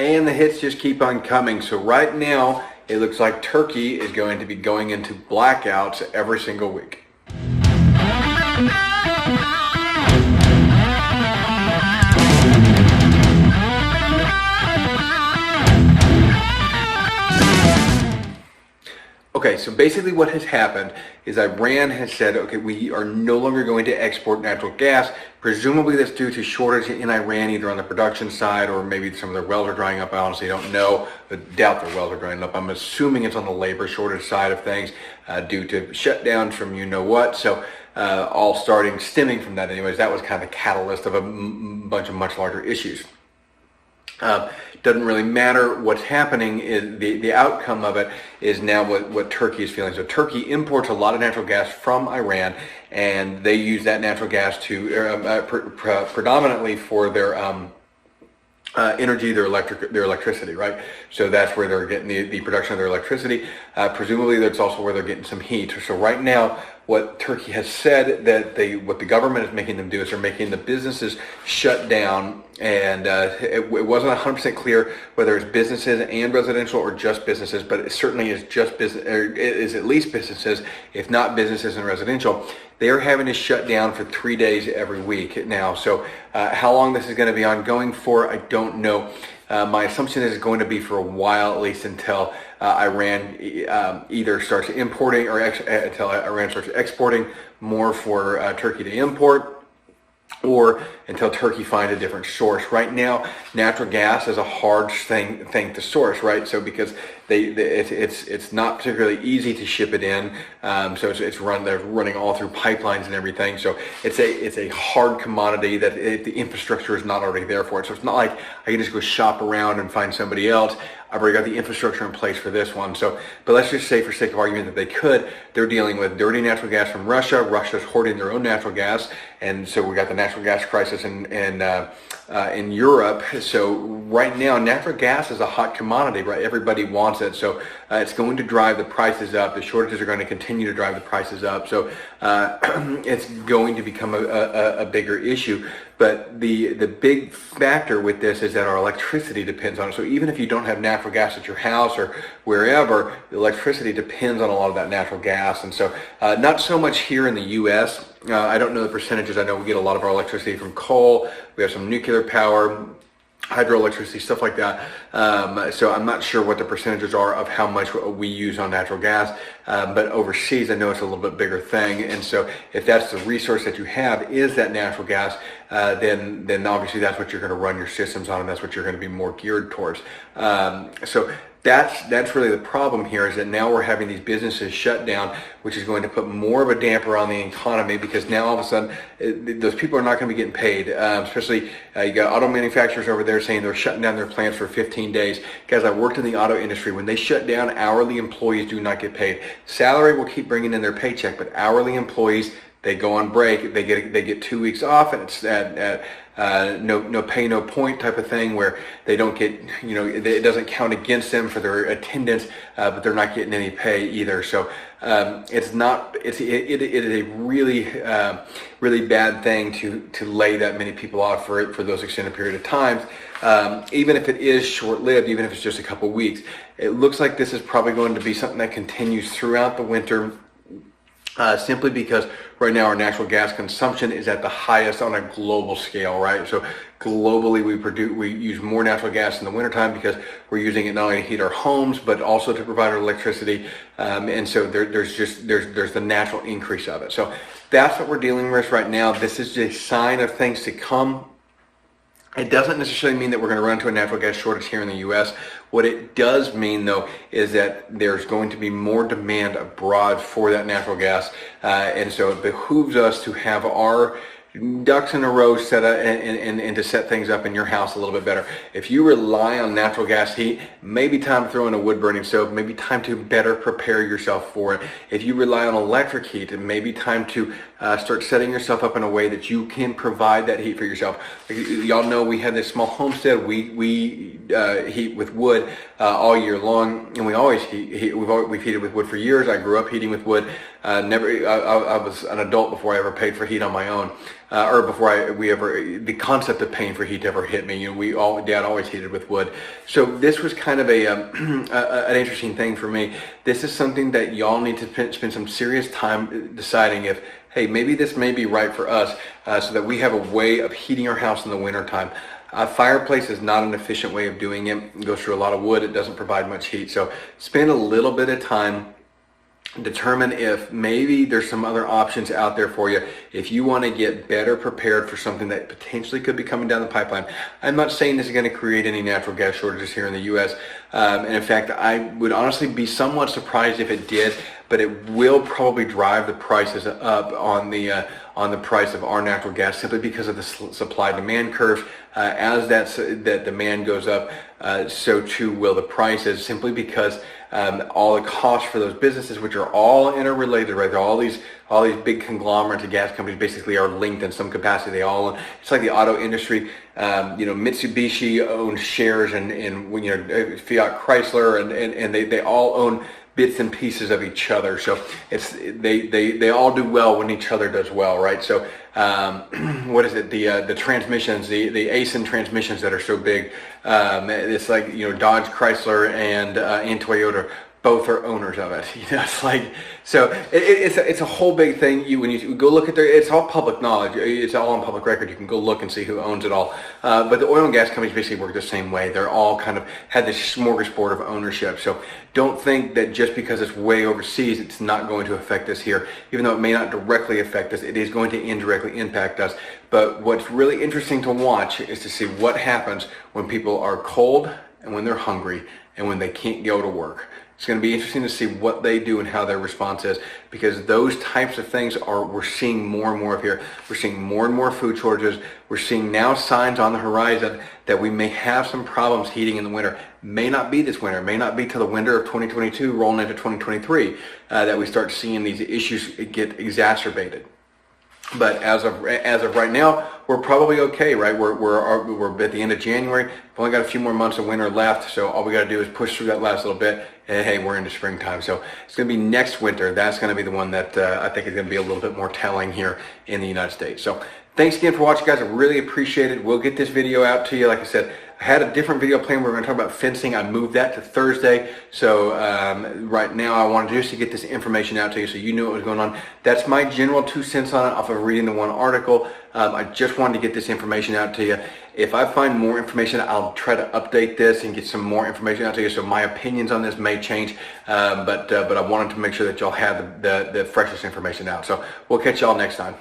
And the hits just keep on coming. So right now, it looks like Turkey is going to be going into blackouts every single week. Okay, so basically what has happened is Iran has said, okay, we are no longer going to export natural gas. Presumably that's due to shortage in Iran, either on the production side or maybe some of their wells are drying up. I honestly don't know, but doubt their wells are drying up. I'm assuming it's on the labor shortage side of things due to shutdowns from you know what. So all stemming from that anyways. That was kind of the catalyst of a bunch of much larger issues. Doesn't really matter what's happening. Is the outcome of it is now what Turkey is feeling. So Turkey imports a lot of natural gas from Iran, and they use that natural gas to predominantly for their energy, their electricity, right? So that's where they're getting the production of their electricity. Presumably that's also where they're getting some heat. So right now, what Turkey has said that what the government is making them do is they're making the businesses shut down, and it wasn't 100% clear whether it's businesses and residential or just businesses, but it certainly is just business, or it is at least businesses, if not businesses and residential. They are having to shut down for 3 days every week now. So how long this is going to be ongoing for, I don't know. My assumption is it's going to be for a while, at least until Iran either starts importing or until Iran starts exporting more for Turkey to import, or until Turkey finds a different source. Right now, natural gas is a hard thing to source, right? So because it's not particularly easy to ship it in, so they're running all through pipelines and everything. So it's a hard commodity that the infrastructure is not already there for it. So it's not like I can just go shop around and find somebody else. I've already got the infrastructure in place for this one. So, but let's just say for sake of argument that they're dealing with dirty natural gas from Russia. Russia's hoarding their own natural gas. And so we got the natural gas crisis in Europe. So right now, natural gas is a hot commodity, right? Everybody wants it. So it's going to drive the prices up. The shortages are going to continue to drive the prices up. So it's going to become a bigger issue. But the big factor with this is that our electricity depends on it. So even if you don't have natural gas at your house or wherever, the electricity depends on a lot of that natural gas. And so not so much here in the U.S. I don't know the percentages. I know we get a lot of our electricity from coal. We have some nuclear power, hydroelectricity, stuff like that. So I'm not sure what the percentages are of how much we use on natural gas. But overseas, I know it's a little bit bigger thing. And so if that's the resource that you have is that natural gas, then obviously that's what you're going to run your systems on, and that's what you're going to be more geared towards. So that's really the problem here, is that now we're having these businesses shut down, which is going to put more of a damper on the economy, because now all of a sudden those people are not going to be getting paid. Especially you got auto manufacturers over there saying they're shutting down their plants for 15 days. Guys, I worked in the auto industry. When they shut down, hourly employees do not get paid. Salary will keep bringing in their paycheck, but hourly employees, they go on break. They get 2 weeks off, and it's no pay, no point type of thing, where they don't get, it doesn't count against them for their attendance, but they're not getting any pay either. So it is a really bad thing to lay that many people off for those extended period of times. Even if it is short-lived, even if it's just a couple weeks, it looks like this is probably going to be something that continues throughout the winter. Simply because right now our natural gas consumption is at the highest on a global scale, right? So globally we use more natural gas in the wintertime because we're using it not only to heat our homes, but also to provide our electricity. And so there's the natural increase of it. So that's what we're dealing with right now. This is a sign of things to come. It doesn't necessarily mean that we're going to run into a natural gas shortage here in the U.S. What it does mean, though, is that there's going to be more demand abroad for that natural gas. And so it behooves us to have our ducks in a row set up and to set things up in your house a little bit better. If you rely on natural gas heat, maybe time to throw in a wood burning stove, maybe time to better prepare yourself for it. If you rely on electric heat, it may be time to start setting yourself up in a way that you can provide that heat for yourself. Y'all know we have this small homestead. We heat with wood all year long, and we always heat. We've heated with wood for years. I grew up heating with wood. I was an adult before I ever paid for heat on my own. or before the concept of paying for heat ever hit me. Dad always heated with wood. So this was kind of an interesting thing for me. This is something that y'all need to spend some serious time deciding if, hey, maybe this may be right for us, so that we have a way of heating our house in the wintertime. A fireplace is not an efficient way of doing it. It goes through a lot of wood. It doesn't provide much heat. So spend a little bit of time, determine if maybe there's some other options out there for you if you want to get better prepared for something that potentially could be coming down the pipeline. I'm not saying this is going to create any natural gas shortages here in the U.S. And in fact, I would honestly be somewhat surprised if it did, but it will probably drive the prices up on the price of our natural gas, simply because of the supply-demand curve. As that demand goes up, so too will the prices, simply because all the costs for those businesses, which are all interrelated, right? All these big conglomerates of gas companies basically are linked in some capacity. They all, it's like the auto industry. Mitsubishi owns shares in Fiat Chrysler, and they all own bits and pieces of each other. So they all do well when each other does well, right? So what is it? The transmissions, the ASIN transmissions that are so big. It's like Dodge, Chrysler, and Toyota. Both are owners of it. It's like, so it's a whole big thing. When you go look at it's all public knowledge. It's all on public record. You can go look and see who owns it all. But the oil and gas companies basically work the same way. They're all kind of had this smorgasbord of ownership. So don't think that just because it's way overseas, it's not going to affect us here. Even though it may not directly affect us, it is going to indirectly impact us. But what's really interesting to watch is to see what happens when people are cold and when they're hungry and when they can't go to work. It's going to be interesting to see what they do and how their response is, because those types of things we're seeing more and more of here. We're seeing more and more food shortages. We're seeing now signs on the horizon that we may have some problems heating in the winter. May not be this winter, may not be till the winter of 2022 rolling into 2023 that we start seeing these issues get exacerbated. But as of right now, we're probably okay, right? We're at the end of January. We've only got a few more months of winter left, so all we got to do is push through that last little bit, and hey, we're into springtime. So it's going to be next winter. That's going to be the one that I think is going to be a little bit more telling here in the United States. So thanks again for watching, guys. I really appreciate it. We'll get this video out to you. Like I said, I had a different video planned. We're going to talk about fencing. I moved that to Thursday. So right now I wanted just to get this information out to you so you knew what was going on. That's my general 2 cents on it off of reading the one article. I just wanted to get this information out to you. If I find more information, I'll try to update this and get some more information out to you. So my opinions on this may change, but I wanted to make sure that y'all have the freshest information out. So we'll catch y'all next time.